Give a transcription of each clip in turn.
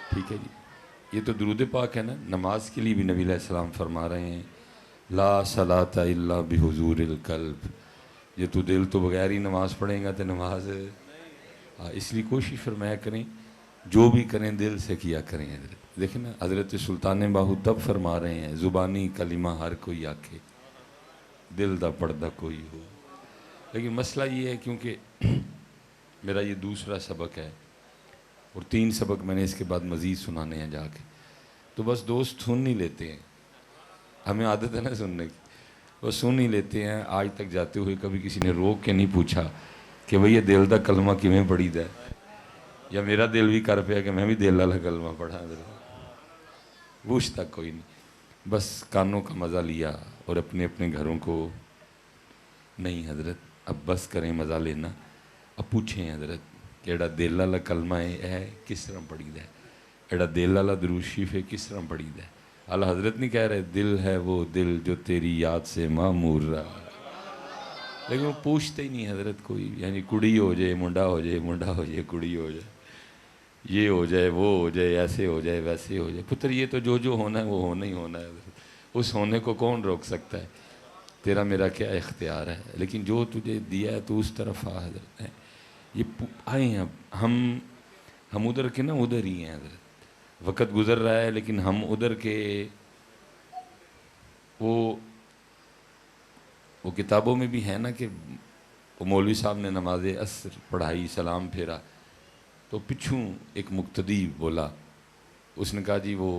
ٹھیک ہے جی. یہ تو درود پاک ہے نا. نماز کے لیے بھی نبی علیہ السلام فرما رہے ہیں لا صلاۃ الا بحضور القلب. یہ تو دل تو بغیر ہی نماز پڑھیں گا تو نماز. اس لیے کوشش فرمایا کریں جو بھی کریں دل سے کیا کریں. حضرت دیکھیں نا حضرت سلطان باہو تب فرما رہے ہیں زبانی کلمہ ہر کوئی آکھے دل دا پردہ کوئی ہو. لیکن مسئلہ یہ ہے کیونکہ میرا یہ دوسرا سبق ہے اور 3 سبق میں نے اس کے بعد مزید سنانے ہیں جا کے. تو بس دوست سن نہیں لیتے ہیں. ہمیں عادت ہے نا سننے کی. وہ سن ہی لیتے ہیں. آج تک جاتے ہوئے کبھی کسی نے روک کے نہیں پوچھا کہ بھئی یہ دل دا کلمہ کیویں پڑھی دا ہے, یا میرا دل بھی کر پیا کہ میں بھی دل والا کلمہ پڑھا. پوچھ تک کوئی نہیں. بس کانوں کا مزہ لیا اور اپنے اپنے گھروں کو. نہیں حضرت اب بس کریں مزہ لینا. اب پوچھیں حضرت کہ ایڑا دل والا کلمہ ہے کس طرح پڑھی دا ہے, ایڑا دل والا درود شریف ہے کس طرح پڑھی دا ہے. اعلیٰ حضرت نہیں کہہ رہے دل ہے وہ دل جو تیری یاد سے معمور رہا. لیکن وہ پوچھتے ہی نہیں حضرت کوئی. یعنی کڑی ہو جائے منڈا ہو جائے, منڈا ہو جائے کڑی ہو جائے, یہ ہو جائے وہ ہو جائے, ایسے ہو جائے ویسے ہو جائے. پتر یہ تو جو ہونا ہے وہ ہونا ہی ہونا ہے حضرت. اس ہونے کو کون روک سکتا ہے. تیرا میرا کیا اختیار ہے. لیکن جو تجھے دیا ہے تو اس طرف آ حضرت. یہ آئے ہیں اب ہم ادھر کے نا ادھر ہی ہیں حضرت. وقت گزر رہا ہے لیکن ہم ادھر کے وہ کتابوں میں بھی ہے نا کہ وہ مولوی صاحب نے نماز عصر پڑھائی سلام پھیرا تو پچھوں ایک مقتدی بولا. اس نے کہا جی وہ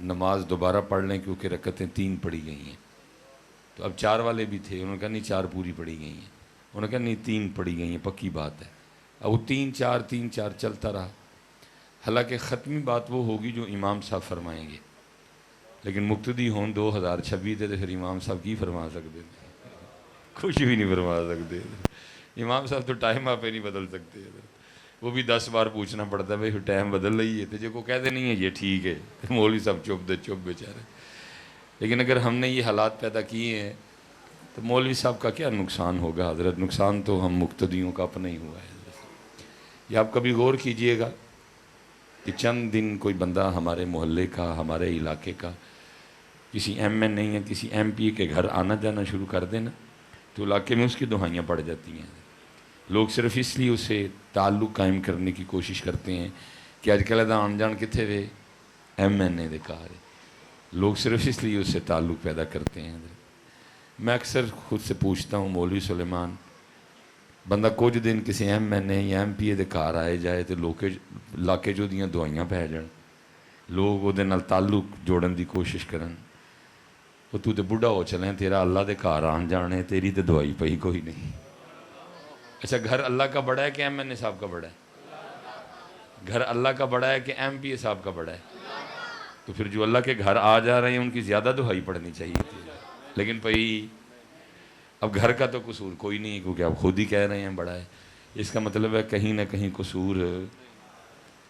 نماز دوبارہ پڑھ لیں کیونکہ رکعتیں 3 پڑھی گئی ہیں. تو اب 4 والے بھی تھے. انہوں نے کہا نہیں 4 پوری پڑھی گئی ہیں. انہوں نے کہا نہیں 3 پڑھی گئی ہیں پکی بات ہے. اب وہ 3 4 چلتا رہا. حالانکہ ختمی بات وہ ہوگی جو امام صاحب فرمائیں گے. لیکن مقتدی ہوں 2026 تھے تو پھر امام صاحب کی فرما سکتے تھے. کچھ بھی نہیں فرما سکتے. امام صاحب تو ٹائم آپ پہ نہیں بدل سکتے. وہ بھی 10 بار پوچھنا پڑتا ہے بھائی ٹائم بدل رہی ہے تو جو کو کہتے نہیں ہے یہ ٹھیک ہے مولوی صاحب چپ دے چپ بیچارے. لیکن اگر ہم نے یہ حالات پیدا کیے ہیں تو مولوی صاحب کا کیا نقصان ہوگا حضرت. نقصان تو ہم مقتدیوں کا اپنا ہی ہوا ہے. یہ آپ کبھی غور کیجئے گا کہ چند دن کوئی بندہ ہمارے محلے کا ہمارے علاقے کا کسی ایم این اے یا کسی ایم پی کے گھر آنا جانا شروع کر دینا تو علاقے میں اس کی دہائیاں پڑ جاتی ہیں. لوگ صرف اس لیے اسے تعلق قائم کرنے کی کوشش کرتے ہیں کہ آج کل دا آن جان کتنے وے ایم این اے دے کار. لوگ صرف اس لیے اس سے تعلق پیدا کرتے ہیں. میں اکثر خود سے پوچھتا ہوں مولوی سلیمان بندہ کچھ دن کسی ایم این اے یا ایم پی اے دے کار آئے جائے تو لوگ علاقے جو دیاں دعائیاں پہ جان لوگ وہ نال تعلق جوڑن دی کوشش کرن. وہ تو بڑھا ہو چلیں تیرا اللہ دے کار آن جانے تیری تے دعائی پئی کوئی نہیں. اچھا گھر اللہ کا بڑا ہے کہ ایم این اے صاحب کا بڑا ہے. گھر اللہ کا بڑا ہے کہ ایم پی اے صاحب کا بڑا ہے. تو پھر جو اللہ کے گھر آ جا رہے ہیں ان کی زیادہ دعائی پڑھنی چاہیے تھی. لیکن بھئی اب گھر کا تو قصور کوئی نہیں کیونکہ آپ خود ہی کہہ رہے ہیں بڑا ہے. اس کا مطلب ہے کہیں نہ کہیں قصور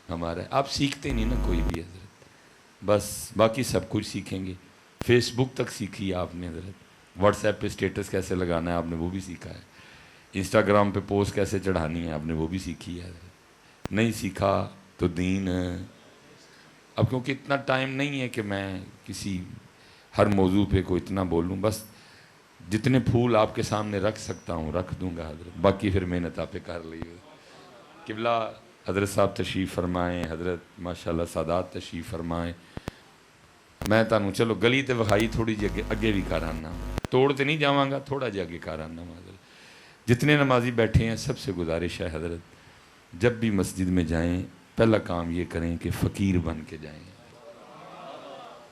ہمارا ہے. آپ سیکھتے نہیں نا کوئی بھی حضرت. بس باقی سب کچھ سیکھیں گے. فیس بک تک سیکھی آپ نے حضرت. واٹس ایپ پہ سٹیٹس کیسے لگانا ہے آپ نے وہ بھی سیکھا ہے. انسٹاگرام پہ پوسٹ کیسے چڑھانی ہے آپ نے وہ بھی سیکھی ہے. نہیں سیکھا تو دین. اب کیونکہ اتنا ٹائم نہیں ہے کہ میں کسی ہر موضوع پہ کوئی اتنا بولوں. بس جتنے پھول آپ کے سامنے رکھ سکتا ہوں رکھ دوں گا حضرت. باقی پھر محنت آپ پہ کر لی. قبلہ حضرت صاحب تشریف فرمائیں. حضرت ماشاءاللہ سادات تشریف فرمائیں. میں تانوں چلو گلی تے وکھائی تھوڑی جی اگے بھی کر آنا. توڑ تے نہیں جاواں گا تھوڑا جی اگے کر آنا حضرت. جتنے نمازی بیٹھے ہیں سب سے گزارش ہے حضرت جب بھی مسجد میں جائیں پہلا کام یہ کریں کہ فقیر بن کے جائیں.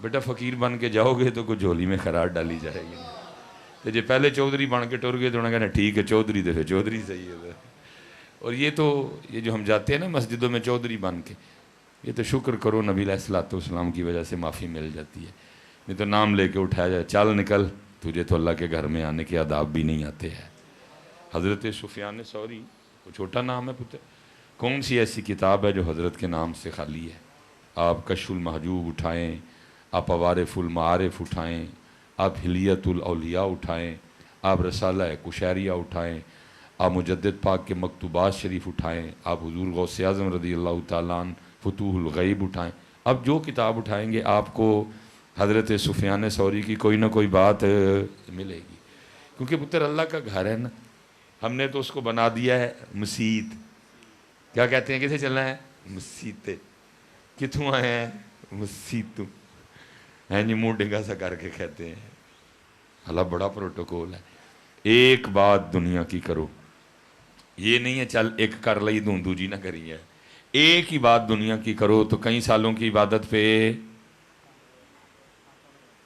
بیٹا فقیر بن کے جاؤ گے تو کوئی جھولی میں خراٹ ڈالی جائے گی. تو جی پہلے چودھری بن کے ٹر گئے تو انہوں نے کہنا ٹھیک ہے چودھری دے پھر چودھری صحیح ہے. اور یہ جو ہم جاتے ہیں نا مسجدوں میں چودھری بن کے یہ تو شکر کرو نبی علیہ السلام کی وجہ سے معافی مل جاتی ہے. نہیں تو نام لے کے اٹھایا جائے چل نکل تجھے تو اللہ کے گھر میں آنے کے آداب بھی نہیں آتے ہیں. حضرت سفیان ثوری وہ چھوٹا نام ہے پتر. کون سی ایسی کتاب ہے جو حضرت کے نام سے خالی ہے. آپ کشف المحجوب اٹھائیں, آپ عوارف المعارف اٹھائیں, آپ حلیت الاولیاء اٹھائیں, آپ رسالہ کشیریہ اٹھائیں, آپ مجدد پاک کے مکتوبات شریف اٹھائیں, آپ حضور غوث اعظم رضی اللہ تعالیٰ عنہ فتوح الغیب اٹھائیں. اب جو کتاب اٹھائیں گے آپ کو حضرت سفیان ثوری کی کوئی نہ کوئی بات ملے گی، کیونکہ پتر اللہ کا گھر ہے نا، ہم نے تو اس کو بنا دیا ہے مسجد. کیا کہتے ہیں کسے چلنا ہے؟ مسجد. کتوں آئے ہیں؟ مسجد تو ہیں جی، منہ ڈنگا سا کر کے کہتے ہیں. اللہ بڑا پروٹوکول ہے. ایک بات دنیا کی کرو، یہ نہیں ہے چل ایک کر لئی دوں دوجی نہ کری ہے. ایک ہی بات دنیا کی کرو تو کئی سالوں کی عبادت پہ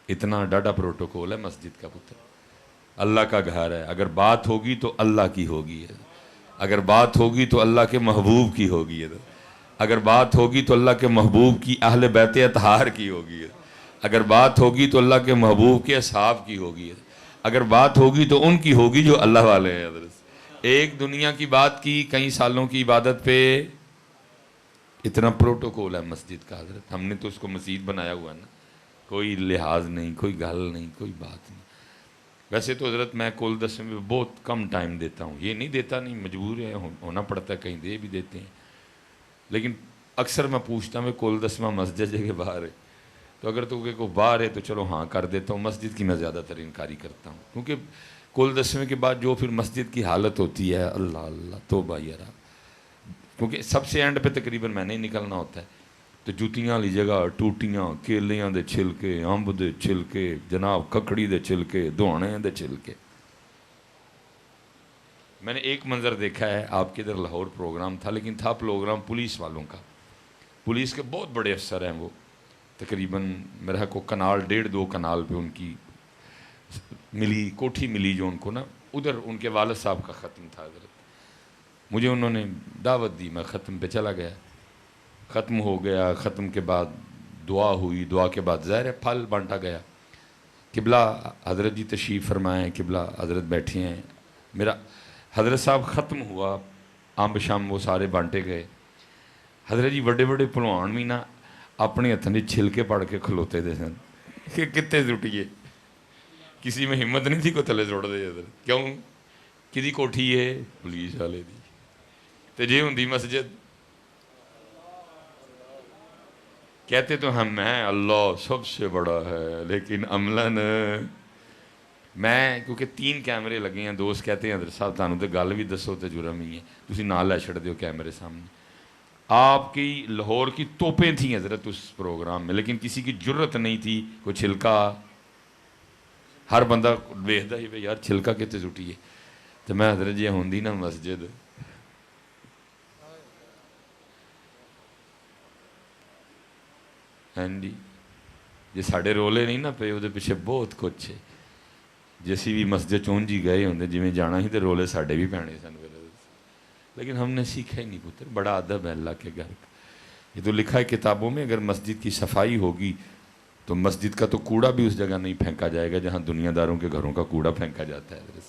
اتنا ڈاڈا پروٹوکول ہے مسجد کا پتر. اللہ کا گھر ہے، اگر بات ہوگی تو اللہ کی ہوگی ہے، اگر بات ہوگی تو اللہ کے محبوب کی ہوگی ہے، اگر بات ہوگی تو اللہ کے محبوب کی اہل بیت اطہار کی ہوگی ہے، اگر بات ہوگی تو اللہ کے محبوب کے اصحاب کی ہوگی ہے، اگر بات ہوگی تو ان کی ہوگی جو اللہ والے ہیں. حضرت ایک دنیا کی بات کی کئی سالوں کی عبادت پہ اتنا پروٹوکول ہے مسجد کا. حضرت ہم نے تو اس کو مسجد بنایا ہوا ہے نا، کوئی لحاظ نہیں، کوئی گل نہیں، کوئی بات نہیں. ویسے تو حضرت میں کل 10 میں بہت کم ٹائم دیتا ہوں، یہ نہیں دیتا نہیں، مجبور ہے، ہونا پڑتا ہے، کہیں دے بھی دیتے ہیں. لیکن اکثر میں پوچھتا ہوں کل 10 مسجد جگہ باہر ہے، تو اگر تو کوئی باہر ہے تو چلو ہاں کر دیتا ہوں. مسجد کی میں زیادہ تر انکاری کرتا ہوں، کیونکہ کل 10 کے بعد جو پھر مسجد کی حالت ہوتی ہے، اللہ اللہ توبہ یارا. کیونکہ سب سے اینڈ پہ تقریباً میں نے ہی نکلنا ہوتا ہے، تو جوتیاں والی جگہ ٹوٹیاں، کیلیاں دے چھلکے، امب دے چھلکے، جناب ککڑی دے چھلکے، دھونے دے چھلکے. میں نے ایک منظر دیکھا ہے، آپ کے ادھر لاہور پروگرام تھا، لیکن تھا پروگرام پولیس والوں کا. پولیس کے بہت بڑے افسر ہیں وہ، تقریباً میرا کو کنال 1.5-2 کنال پہ ان کی ملی کوٹھی ملی، جو ان کو نا ادھر ان کے والد صاحب کا ختم تھا. حضرت مجھے انہوں نے دعوت دی، میں ختم پہ چلا گیا. ختم ہو گیا، ختم کے بعد دعا ہوئی، دعا کے بعد ظاہر پھل بانٹا گیا. قبلہ حضرت جی تشریف فرمائے، قبلہ حضرت بیٹھے ہیں. میرا حضرت صاحب ختم ہوا، امب شام وہ سارے بانٹے گئے. حضرت جی بڑے بڑے پہلوان بھی نا اپنے ہاتھوں نے چھلکے پڑ کے کھلوتے دے سن کہ کتے سٹیے. کسی میں ہمت نہیں تھی کو تھلے سٹ دے. حضرت کیوں؟ کدی کوٹھی ہے؟ پولیس والے دی. تے جے ہوندی مسجد کہتے تو ہم ہیں اللہ سب سے بڑا ہے، لیکن عملاً میں کیونکہ 3 کیمرے لگے ہیں. دوست کہتے ہیں حضرت صاحب تانوں تے گل بھی دسو تے جرم ہی ہے، تسی نہ لے چھڑ دیو کیمرے سامنے. آپ کی لاہور کی توپیں تھیں حضرت اس پروگرام میں، لیکن کسی کی جرت نہیں تھی کوئی چھلکا. ہر بندہ ویکھدا ہی یار چھلکا کتے سٹیے. تو میں حضرت جی ہوندی نا مسجد، ہاں جی جی ساڈے رولے نہیں نا پے، وہ پیچھے بہت کچھ ہے. جیسی بھی مسجد چونجی گئے ہوندے جویں جانا ہی تے رولے ساڈے بھی پینے سن. لیکن ہم نے سیکھا ہی نہیں پتر. بڑا ادب ہے اللہ کے گھر کا. یہ تو لکھا ہے کتابوں میں، اگر مسجد کی صفائی ہوگی تو مسجد کا تو کوڑا بھی اس جگہ نہیں پھینکا جائے گا جہاں دنیا داروں کے گھروں کا کوڑا پھینکا جاتا ہے.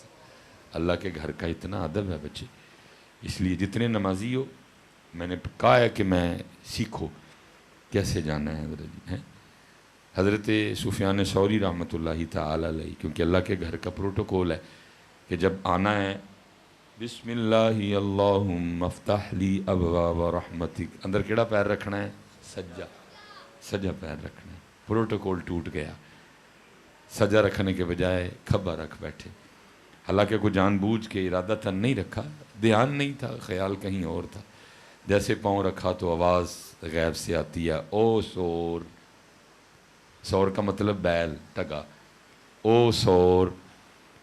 اللہ کے گھر کا اتنا ادب ہے بچے. اس لیے جتنے نمازی ہو، میں نے کہا ہے کہ میں سیکھو کیسے جانا ہے. حضرت جی ہیں حضرت سفیان ثوری رحمۃ اللہ تعالی علیہ، کیونکہ اللہ کے گھر کا پروٹوکول ہے کہ جب آنا ہے بسم اللہ اللہم افتح لی ابواب رحمتک، اندر کیڑا پیر رکھنا ہے؟ سجا. سجا پیر رکھنا ہے. پروٹوکول ٹوٹ گیا. سجا رکھنے کے بجائے کھبا رکھ بیٹھے. حالانکہ کوئی جان بوجھ کے ارادہ تن نہیں رکھا، دھیان نہیں تھا، خیال کہیں اور تھا. جیسے پاؤں رکھا تو آواز غیب سے آتی ہے، او سور. سور کا مطلب بیل، ٹگا. او سور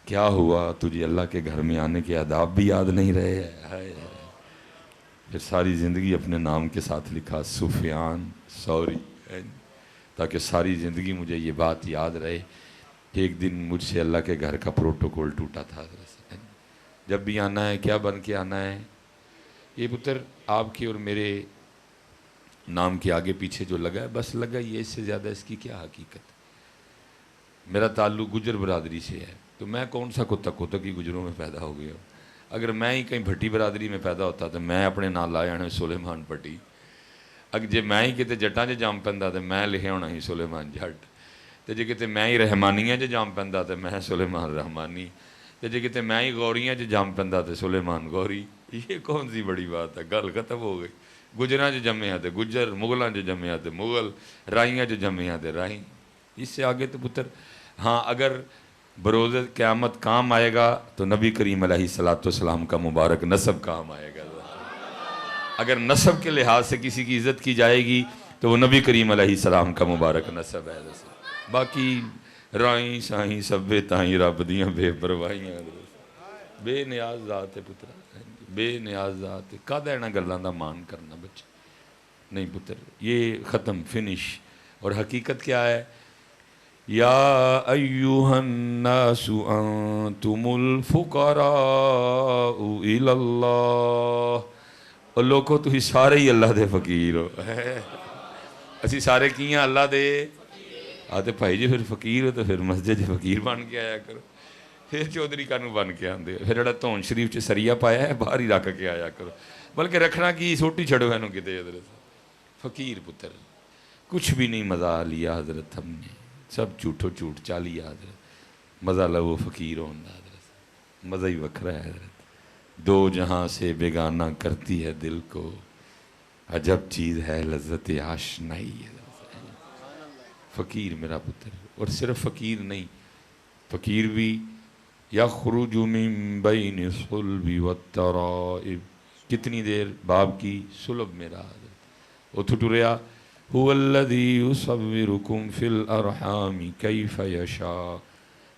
کیا ہوا تجھے؟ اللہ کے گھر میں آنے کے آداب بھی یاد نہیں رہے. پھر ساری زندگی اپنے نام کے ساتھ لکھا سفیان ثوری، تاکہ ساری زندگی مجھے یہ بات یاد رہے کہ ایک دن مجھ سے اللہ کے گھر کا پروٹوکول ٹوٹا تھا. جب بھی آنا ہے کیا بن کے آنا ہے؟ یہ پتر آپ کے اور میرے نام کے آگے پیچھے جو لگا ہے بس لگا ہی ہے، اس سے زیادہ اس کی کیا حقیقت. میرا تعلق گجر برادری سے ہے، تو میں کون سا کتا کی گجروں میں پیدا ہو گیا ہوں. اگر میں ہی کہیں بھٹی برادری میں پیدا ہوتا تو میں اپنے نام لا جانا سلیمان بھٹی. اگر جے میں ہی کتے جٹاں جام پیندا تو میں لکھے ہونا ہی سلیمان جٹ. تو جے کتے میں ہی رحمانیاں جام پیندا تو میں سلیمان رحمانی. تو جے کتے میں ہی غوریاں جام پیندا تو سلیمان غوری. یہ کون سی بڑی بات ہے؟ گل ختم ہو گئی. گجراں جو جمے آتے گجر، مغلاں جو جمے آتے مغل، رائیاں جو جمے آتے رائی. اس سے آگے تو پتر ہاں اگر بروز قیامت کام آئے گا تو نبی کریم علیہ السلام کا مبارک نسب کام آئے گا. اگر نسب کے لحاظ سے کسی کی عزت کی جائے گی تو وہ نبی کریم علیہ السلام کا مبارک نسب ہے. باقی رائیں سائیں سبے تائیں رب دیاں بے پروائیاں بے نیاز ذات ہے پتر، بے نیاز ذات ہے. کد اینا گلاں دا مان کرنا بچہ نہیں پتر. یہ ختم فنش. اور حقیقت کیا ہے؟ یا ایہا الناس انتم الفقراء الی اللہ. اور لوگوں تھی سارے ہی اللہ دے فقیر ہو. اسی سارے کیاں اللہ دے آتے بھائی جی پھر فقیر ہو تو پھر مسجد فقیر بن کے آیا کرو. پھر چودھری کانوں بن کے آندے پھر جڑا تون شریف چ سریا پایا ہے باہر ہی رکھ کے آیا کرو. بلکہ رکھنا کی سوٹی چھڑو اینو کتے حضرت فقیر پتر. کچھ بھی نہیں مزہ لیا حضرت ہم نے، سب جھوٹو جھوٹ چالیا حضرت. مزہ لو فقیر ہوندہ حضرت، مزہ ہی وکھرا ہے حضرت. دو جہاں سے بیگانہ کرتی ہے دل کو، عجب چیز ہے لذت آشنائی. فقیر میرا پتر. اور صرف فقیر نہیں، فقیر بھی یخرج من بین الصلب والترائب. کتنی دیر باب کی صلب میرا حضرت اتھو ٹریا. هو الذی یصورکم فی الارحام کیف یشاء.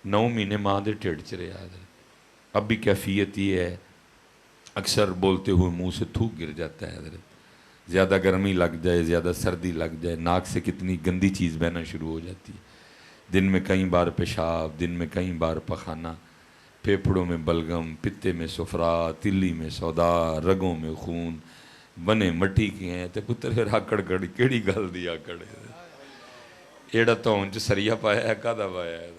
9 مہینے ماں دے ٹھڑ چ رہا حضرت. اب بھی کیفیت یہ ہے اکثر بولتے ہوئے منہ سے تھوک گر جاتا ہے حضرت. زیادہ گرمی لگ جائے، زیادہ سردی لگ جائے، ناک سے کتنی گندی چیز بہنا شروع ہو جاتی ہے. دن میں کئی بار پیشاب، دن میں کئی بار پخانہ، پھیپھڑوں میں بلغم، پتے میں صفرا، تلی میں سودا، رگوں میں خون، بنے مٹی کی ہیں. تے پتر پھر آکڑ کڑی کیڑی گل دی آکڑ ہے. ایڑا تون چ سریا پایا ہے کادا پایا ہے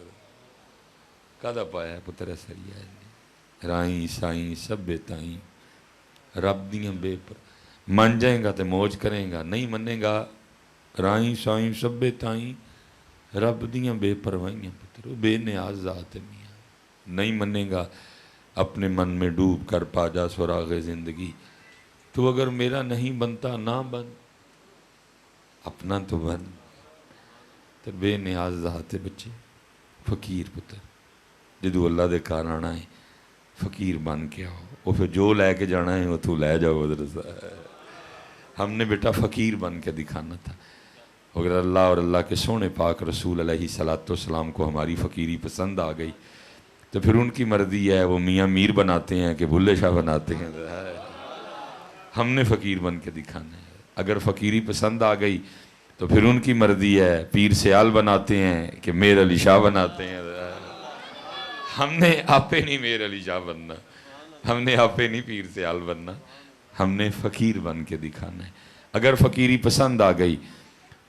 کادا پایا ہے پتر سریا ہے. رائیں سائیں سبے تائیں رب دیاں بے پر. من جائیں گا تو موج کریں گا، نہیں منے گا رائیں سائیں سبے تائیں رب دیاں بے پروائیاں پتر. بے نیاز ذات ہے میاں. نہیں منے گا اپنے من میں ڈوب کر پا جا سراغ زندگی. تو اگر میرا نہیں بنتا نہ بن، اپنا تو بن. تو بے نیاز ذات ہے بچے. فقیر پتر جدو اللہ دے کار آنا ہے فقیر بن کے آؤ. وہ پھر جو لے کے جانا ہے وہ تو لے جاؤ حضرت. ہم نے بیٹا فقیر بن کے دکھانا تھا. اگر اللہ اور اللہ کے سونے پاک رسول علیہ السلام کو ہماری فقیری پسند آ گئی تو پھر ان کی مرضی ہے وہ میاں میر بناتے ہیں کہ بھلے شاہ بناتے ہیں. ہم نے فقیر بن کے دکھانا ہے. اگر فقیری پسند آ گئی تو پھر ان کی مرضی ہے پیر سیال بناتے ہیں کہ میر علی شاہ بناتے ہیں. ہم نے آپے نہیں میر علی شاہ بننا، ہم نے آپے نہیں پیر سیال بننا، ہم نے فقیر بن کے دکھانا ہے. اگر فقیری پسند آ گئی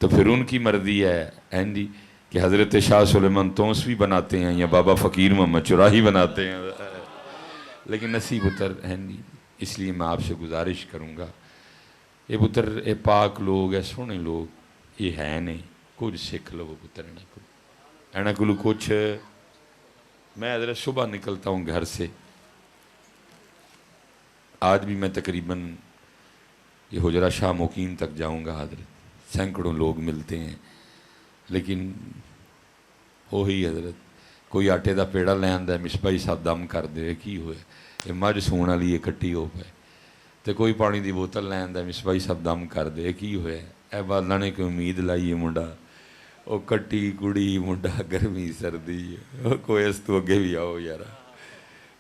تو پھر ان کی مرضی ہے جی کہ حضرت شاہ سلیمان توسوی بناتے ہیں یا بابا فقیر محمد چراہی بناتے ہیں. لیکن نصیب پتر جی. اس لیے میں آپ سے گزارش کروں گا یہ پتر اے پاک لوگ اے سونے لوگ یہ ہے نہیں کچھ سکھ لو پتر اینا کلو کچھ. میں حضرت صبح نکلتا ہوں گھر سے، آج بھی میں تقریباً یہ حجرہ شاہ مقیم تک جاؤں گا حضرت. سینکڑوں لوگ ملتے ہیں لیکن وہی حضرت کوئی آٹے دا پیڑا لے آندا ہے مصباحی صاحب دم کر دے کی ہوئے یہ مجھ سون والی کٹی ہو پائے. تو کوئی پانی دی بوتل لے آندا ہے مصباحی صاحب دم کر دے کی ہوئے. اے بادلہ نے کوئی امید لائیے منڈا وہ کٹی کڑی منڈا گرمی سردی کوئی اس تو اگے بھی آؤ یارا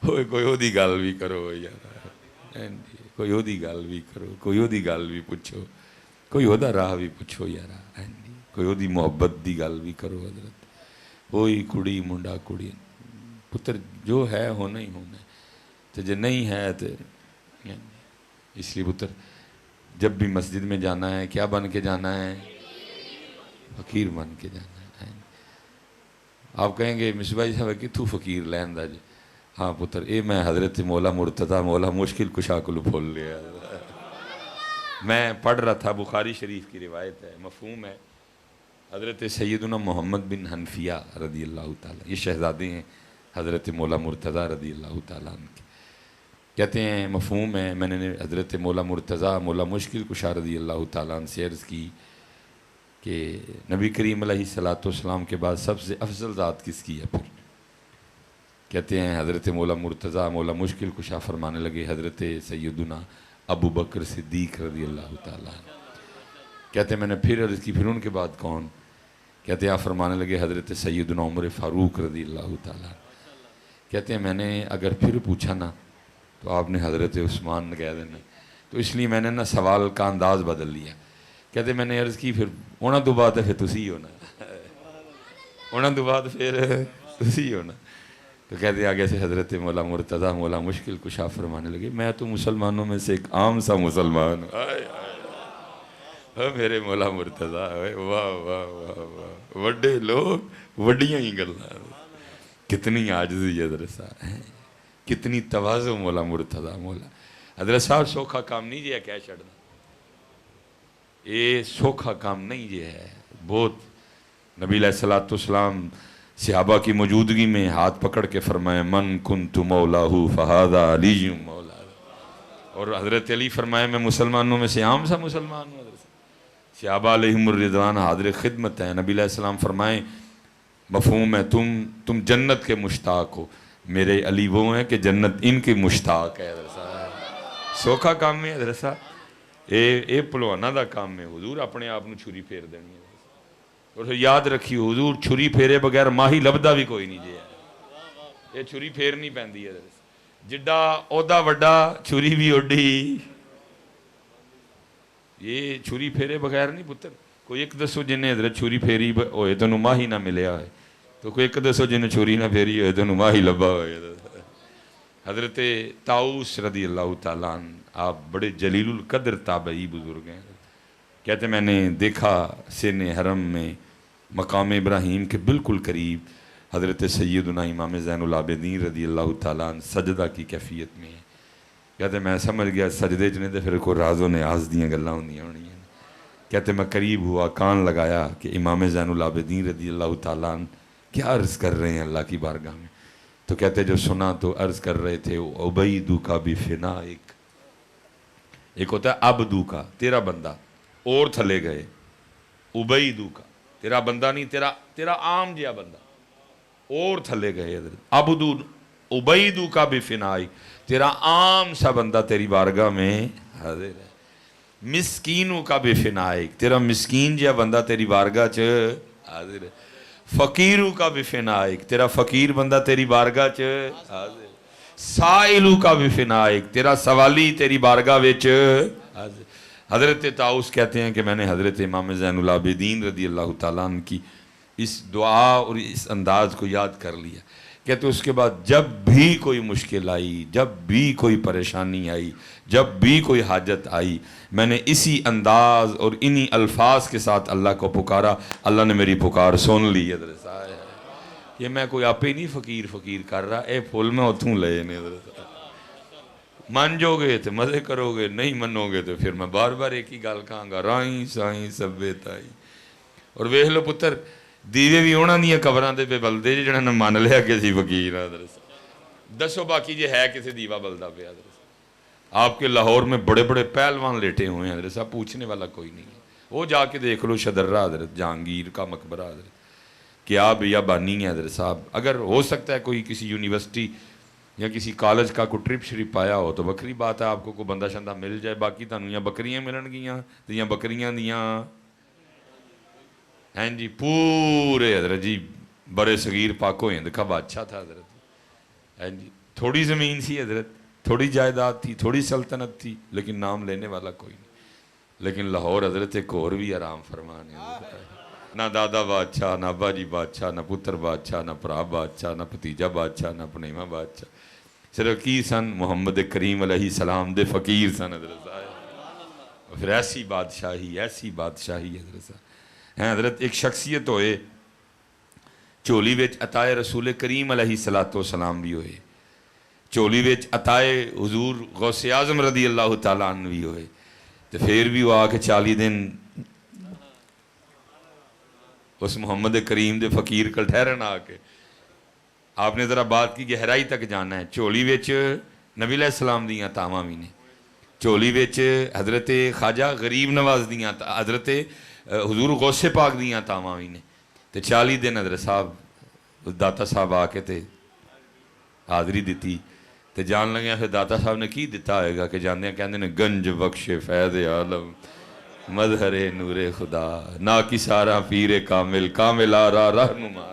کوئی ہو دی گل بھی کرو یارا کوئی ہو دی گل بھی کرو کوئی ہو دی گل بھی پوچھو کوئی ہو دا راہ بھی پوچھو یارا کوئی ہو دی محبت دی گل بھی کرو حضرت. وہی کڑی منڈا کڑی پتر جو ہے ہونا ہی ہونا ہے. تو جو نہیں ہے تو اس لیے پتر جب بھی مسجد میں جانا ہے کیا بن کے جانا ہے؟ فقیر بن کے جانا ہے. آپ کہیں گے مصباحی صاحب کہ تو فقیر لین دا جی. ہاں پتر اے میں حضرت مولا مرتضیٰ مولا مشکل کشا کلو بھول لیا. میں پڑھ رہا تھا بخاری شریف کی روایت ہے مفہوم ہے حضرت سیدنا محمد بن حنفیہ رضی اللہ تعالیٰ یہ شہزادے ہیں حضرت مولا مرتضیٰ رضی اللہ تعالیٰ عنہ کے کہتے ہیں مفہوم ہے، میں نے حضرت مولا مرتضیٰ مولا مشکل کشا رضی اللہ تعالیٰ عنہ سے عرض کی کہ نبی کریم علیہ الصلوۃ والسلام کے بعد سب سے افضل ذات کس کی ہے پھر؟ کہتے ہیں حضرت مولا مرتضیٰ مولا مشکل کشا فرمانے لگے حضرت سیدنا ابو بکر صدیق رضی اللہ تعالیٰ عنہ۔ کہتے ہیں میں نے پھر عرض کی پھر ان کے بعد کون؟ کہتے ہیں آپ فرمانے لگے حضرت سیدنا عمر فاروق رضی اللہ تعالیٰ عنہ۔ کہتے ہیں میں نے اگر پھر پوچھا نا تو آپ نے حضرت عثمان کہہ دینا، تو اس لیے میں نے نا سوال کا انداز بدل لیا۔ کہتے ہیں میں نے عرض کی پھر انہاں تو بعد ہے پھر تسی ہونا، انہاں تو بعد پھر تسی ہونا۔ تو کہتے ہیں آگے سے حضرت مولا مرتضیٰ مولا مشکل کشا فرمانے لگے میں تو مسلمانوں میں سے ایک عام سا مسلمان ہوں۔ میرے مولا مرتضیٰ واہ واہ واہ واہ، وڈے لوگ وڈیاں ہی گلاں، کتنی عاجزی حضرت صاحب ہیں، کتنی تواضع مولا مرتضیٰ مولا حضرت صاحب۔ سوکھا کام نہیں جی ہے کہہ چھڑنا، یہ سوکھا کام نہیں جی ہے بہت۔ نبی علیہ الصلوۃ والسلام صحابہ کی موجودگی میں ہاتھ پکڑ کے فرمائے من کنت مولاہ فہذا علی مولا، اور حضرت علی فرمائے میں مسلمانوں میں سے عام سا مسلمان ہوں۔ صحابہ علیہم الرضوان حاضر خدمت ہیں۔ نبی علیہ السلام فرمائیں مفہوم ہے تم جنت کے مشتاق ہو، میرے علی وہ ہیں کہ جنت ان کی مشتاق ہے۔ حضرت صاحب سوکھا کام ہے حضرت صاحب، اے پلوانا دا کام ہے۔ حضور اپنے آپ نو چھری پھیر دینی ہے، اور یاد رکھیو حضور چھری پھیرے بغیر ماہی لبدا بھی کوئی نہیں جی ہے، یہ چھری پھیر نہیں پیندی ہے۔ جڈا عہدہ وڈا چھری بھی اوڈی، یہ چھری پھیرے بغیر نہیں پتر۔ کوئی ایک دسو جنہیں حضرت چھری پھیری ہوئے تو ماہی نہ ملیا ہے، تو کوئی ایک دسو جنہیں چھری نہ پھیری ہوئے تو ماہی لبا ہوئے۔ حضرت طاؤس رضی اللہ تعالیٰ عنہ آپ بڑے جلیل القدر تابعی بزرگ ہیں۔ کہتے میں نے دیکھا سن حرم میں مقام ابراہیم کے بالکل قریب حضرت سیدنا امام زین العابدین رضی اللہ تعالیٰ عنہ سجدہ کی کیفیت میں ہے۔ کہتے میں سمجھ گیا سجدے چنے دے پھر کوئی راز و نیاز دیاں گلاں ہوندیاں ہونی ہیں۔ کہتے میں قریب ہوا، کان لگایا کہ امام زین العابدین رضی اللہ تعالیٰ عنہ کیا عرض کر رہے ہیں اللہ کی بارگاہ میں۔ تو کہتے جو سنا تو عرض کر رہے تھے عبیدو کا بفنائک، ایک ہوتا ہے عبدو کا تیرا بندہ، اور تھلے گئے، عبیدو کا تیرا بندہ نہیں، تیرا عام جیا بندہ، اور تھلے گئے حضرت عبدو عبیدو کا بفنائک، تیرا عام سا بندہ تیری بارگاہ میں حاضر ہے۔ مسکینوں کا بفنائک، تیرا مسکین جیا بندہ تیری بارگاہ چ حاضر ہے۔ فقیروں کا بفنائک، تیرا فقیر بندہ تیری بارگاہ چ حاضر ہے۔ سائلوں کا بفنائک، تیرا سوالی تیری بارگاہ وچ حاضر۔ حضرت طاؤس کہتے ہیں کہ میں نے حضرت امام زین العابدین رضی اللہ تعالیٰ عنہ کی اس دعا اور اس انداز کو یاد کر لیا۔ کہتے اس کے بعد جب بھی کوئی مشکل آئی، جب بھی کوئی پریشانی آئی، جب بھی کوئی حاجت آئی، میں نے اسی انداز اور انہی الفاظ کے ساتھ اللہ کو پکارا، اللہ نے میری پکار سن لی۔ حضرت صاحب یہ میں کوئی آپ ہی نہیں فقیر کر رہا، اے پھول میں اتھوں لے نے۔ حضرت صاحب مان جو گے تو مزے کرو گے، نہیں منو گے تو پھر میں بار بار ایک ہی گل کہاں گا، رائیں سائیں سبے تائی۔ اور ویکھ لو پتر دیوے بھی انہاں دیاں قبراں دے پہ بلدے جی جنہاں نے مان لیا کہ اسی فقیر ہیں۔ حضرت دسو باقی جی ہے کسے دیوا بلدا پہ؟ حضرت آپ کے لاہور میں بڑے بڑے پہلوان لیٹے ہوئے ہیں حضرت صاحب، پوچھنے والا کوئی نہیں ہے۔ وہ جا کے دیکھ لو شدرہ حضرت جہانگیر کا مقبرہ حضرت کیا بیابانی ہے حضرت صاحب۔ اگر ہو سکتا ہے کوئی کسی یونیورسٹی یا کسی کالج کا کوئی ٹرپ شریف آیا ہو تو بکری بات ہے، آپ کو کوئی بندہ شندہ مل جائے، باقی تانوں یا بکریاں ملن گیاں تو یا بکریاں دیاں ہیں جی پورے حضرت جی برے صغیر پاک و ہند کا بادشاہ تھا حضرت جی۔ تھوڑی زمین سی حضرت، تھوڑی جائیداد تھی، تھوڑی سلطنت تھی، لیکن نام لینے والا کوئی نہیں۔ لیکن لاہور حضرت ایک اور بھی آرام فرمان ہے، نہ دادا بادشاہ، نہ ابا جی بادشاہ، نہ پتر بادشاہ، نہ پرا بادشاہ، نہ بھتیجا بادشاہ، نہ پنیواں بادشاہ، صرف کی سن محمد کریم علیہ السلام دے فقیر سن حضرت صاحب۔ پھر ایسی بادشاہی حضرت صاحب ہیں۔ حضرت ایک شخصیت ہوئے چولی وچ عطائے رسول کریم علیہ السلام بھی ہوئے، چولی وچ عطائے حضور غوث اعظم رضی اللہ تعالیٰ عنہ بھی ہوئے، تو پھر بھی وہ آ کے 40 دن اس محمد کریم دے فقیر کل ٹھہرن آ کے آپ نے ذرا بات کی گہرائی تک جانا ہے۔ چولی وچ نبی علیہ السلام دیاں تاواں بھی نے چولی وچ حضرت خواجہ غریب نواز دیاں حضرت حضور غوث پاک دیاں تاواں بھی نے تے 40 دن حضرت صاحب داتا صاحب آ کے تے حاضری دیتی تے جان لگیا پھر داتا صاحب نے کی دیتا ہوئے گا کہ جاندے کہندے نے گنج بخش فیض عالم مظہر نور خدا نا کی سارا پیر کامل کامل آرا رہنما